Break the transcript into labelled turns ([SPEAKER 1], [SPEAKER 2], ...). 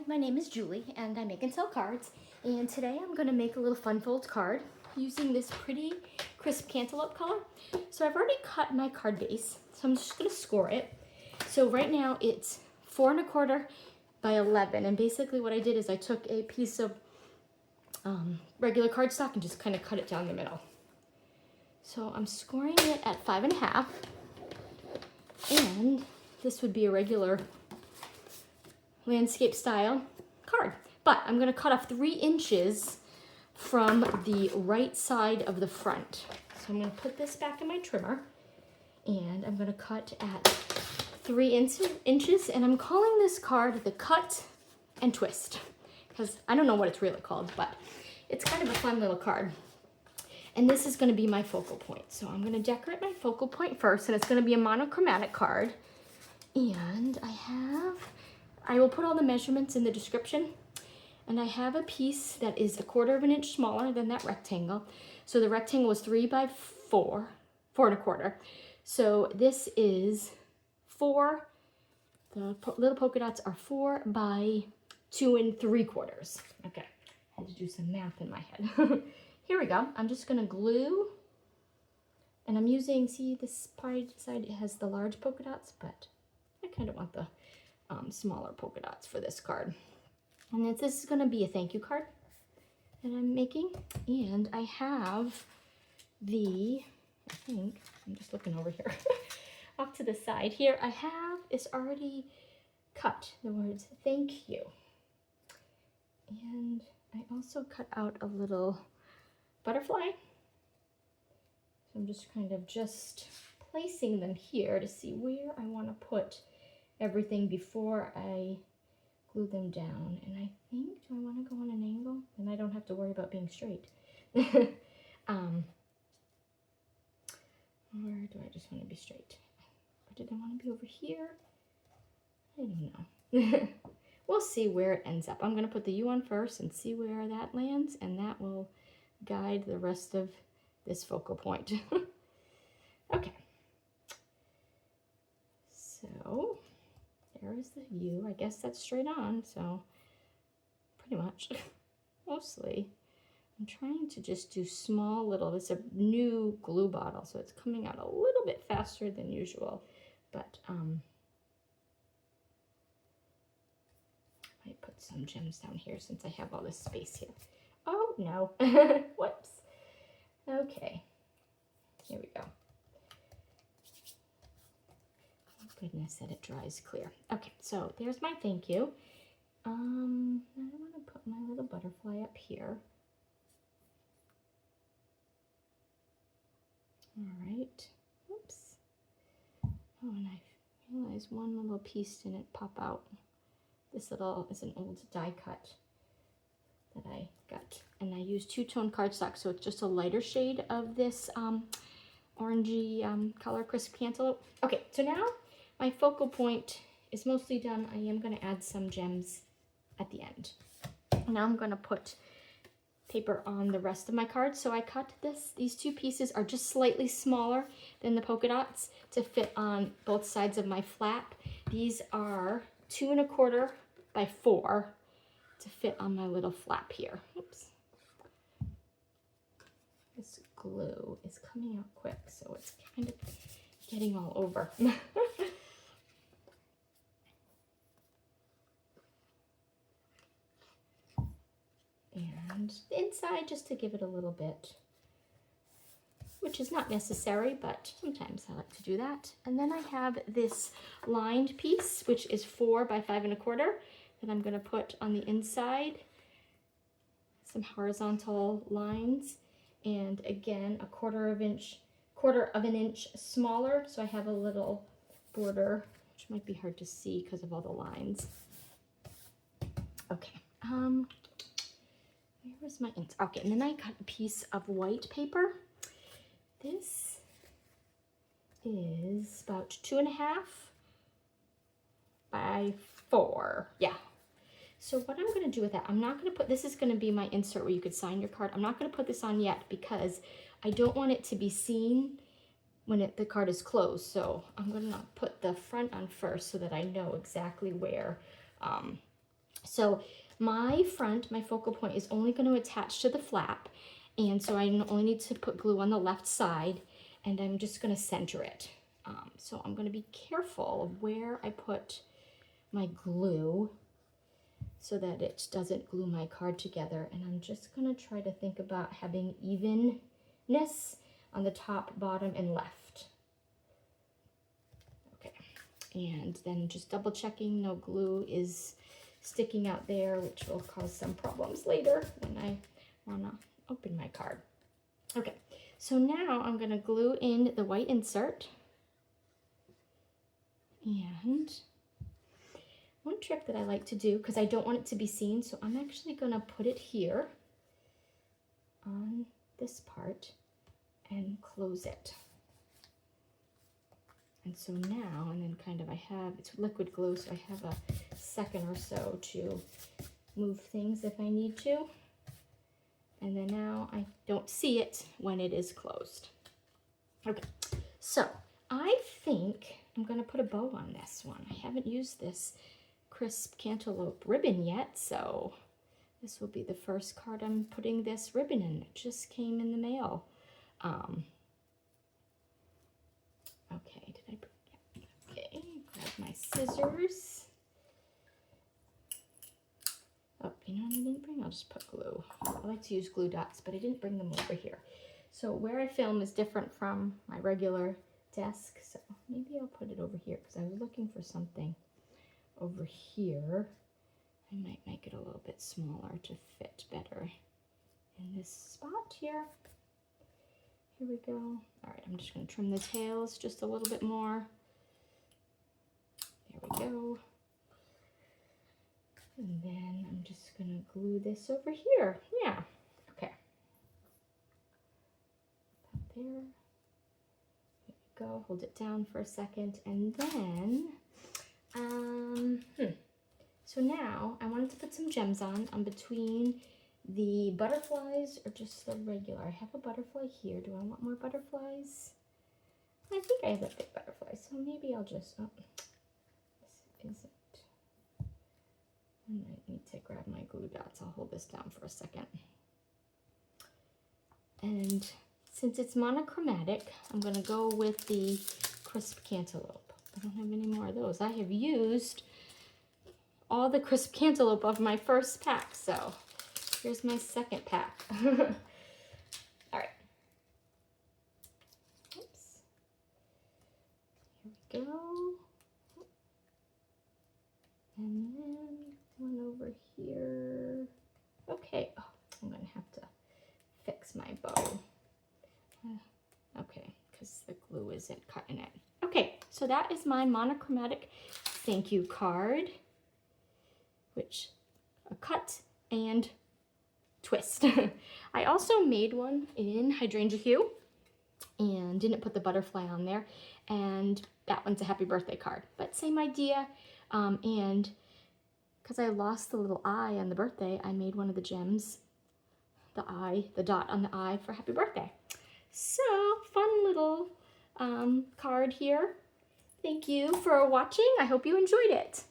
[SPEAKER 1] my name is Julie and I make and sell cards, and today I'm going to make a little fun fold card using this pretty Crisp Cantaloupe color. So I've already cut my card base, so I'm just going to score it. So right now it's 4 1/4 by 11, and basically what I did is I took a piece of regular cardstock and just kind of cut it down the middle. So I'm scoring it at 5 1/2, and this would be a regular landscape style card, but I'm going to cut off 3 inches from the right side of the front. So I'm going to put this back in my trimmer, and I'm going to cut at 3 inches, and I'm calling this card the cut and twist, because I don't know what it's really called, but it's kind of a fun little card. And this is going to be my focal point. So I'm going to decorate my focal point first, and it's going to be a monochromatic card. And I will put all the measurements in the description. And I have a piece that is 1/4 inch smaller than that rectangle. So the rectangle was 3 by 4, 4 1/4. So this is 4, the little polka dots are 4 by 2 3/4. Okay, I had to do some math in my head. Here we go. I'm just gonna glue, and I'm using, see this side, it has the large polka dots, but I kind of want the smaller polka dots for this card. And this is gonna be a thank you card that I'm making. And I have I think, I'm just looking over here, off to the side here, I have, it's already cut, the words thank you. And I also cut out a little butterfly. So I'm just kind of placing them here to see where I want to put everything before I glue them down. And I think, do I want to go on an angle? Then I don't have to worry about being straight. Or do I just want to be straight? Or did I want to be over here? I don't know. We'll see where it ends up. I'm going to put the U on first and see where that lands, and that will guide the rest of this focal point. Okay. So there is the U. I guess that's straight on, so pretty much, mostly. I'm trying to just do small little, it's a new glue bottle, so it's coming out a little bit faster than usual, but I might put some gems down here since I have all this space here. Oh, no. Whoops. Okay. Here we go. Thank goodness that it dries clear. Okay, so there's my thank you. I want to put my little butterfly up here. All right. Oops. Oh, and I realized one little piece didn't pop out. This little is an old die cut that I got, and I used 2-tone cardstock, so it's just a lighter shade of this orangey color, Crisp Cantaloupe. Okay, so now my focal point is mostly done. I am going to add some gems at the end. Now I'm going to put paper on the rest of my card. So I cut these 2 pieces are just slightly smaller than the polka dots to fit on both sides of my flap. These are 2 1/4 by 4 to fit on my little flap here. Oops. This glue is coming out quick, so it's kind of getting all over. And the inside, just to give it a little bit, which is not necessary, but sometimes I like to do that. And then I have this lined piece, which is 4 by 5 1/4, that I'm going to put on the inside. Some horizontal lines, and again, 1/4 of an inch smaller, so I have a little border, which might be hard to see because of all the lines. Okay, where was my okay, and then I cut a piece of white paper. This is about 2 1/2 by 4. Yeah. So what I'm going to do with that, I'm not going to put, this is going to be my insert where you could sign your card. I'm not going to put this on yet because I don't want it to be seen when the card is closed. So I'm going to put the front on first so that I know exactly where So my focal point is only going to attach to the flap. And so I only need to put glue on the left side, and I'm just going to center it. So I'm going to be careful of where I put my glue so that it doesn't glue my card together. And I'm just going to try to think about having evenness on the top, bottom, and left. Okay, and then just double checking no glue is sticking out there, which will cause some problems later when I want to open my card. Okay, so now I'm going to glue in the white insert. And one trick that I like to do, because I don't want it to be seen, so I'm actually going to put it here on this part and close it. And so now, and then kind of it's liquid glue, so I have a second or so to move things if I need to. And then now I don't see it when it is closed. Okay, so I think I'm going to put a bow on this one. I haven't used this Crisp Cantaloupe ribbon yet, so this will be the first card I'm putting this ribbon in. It just came in the mail. Okay, did I bring, yeah, okay, grab my scissors. Oh, you know what I didn't bring? I'll just put glue. I like to use glue dots, but I didn't bring them over here. So where I film is different from my regular desk, so maybe I'll put it over here because I was looking for something over here. I might make it a little bit smaller to fit better in this spot here. Here we go. All right, I'm just going to trim the tails just a little bit more. There we go. And then I'm just going to glue this over here. Yeah, okay. About there. Go, hold it down for a second, and then so now I wanted to put some gems on between the butterflies or just the regular. I have a butterfly here. Do I want more butterflies? I think I have a big butterfly, so maybe I'll just, oh, this isn't. I might need to grab my glue dots. I'll hold this down for a second. And since it's monochromatic, I'm going to go with the Crisp Cantaloupe. I don't have any more of those. I have used all the Crisp Cantaloupe of my first pack, so here's my second pack. All right. Oops. Here we go. And then one over here. Okay. Oh, I'm going to have to fix my bow. Okay, because the glue isn't cutting it. Okay, so that is my monochromatic thank you card, which a cut and twist. I also made one in hydrangea hue and didn't put the butterfly on there, and that one's a happy birthday card, but same idea. And because I lost the little eye on the birthday, I made one of the gems, the dot on the eye for happy birthday. So, fun little card here. Thank you for watching. I hope you enjoyed it.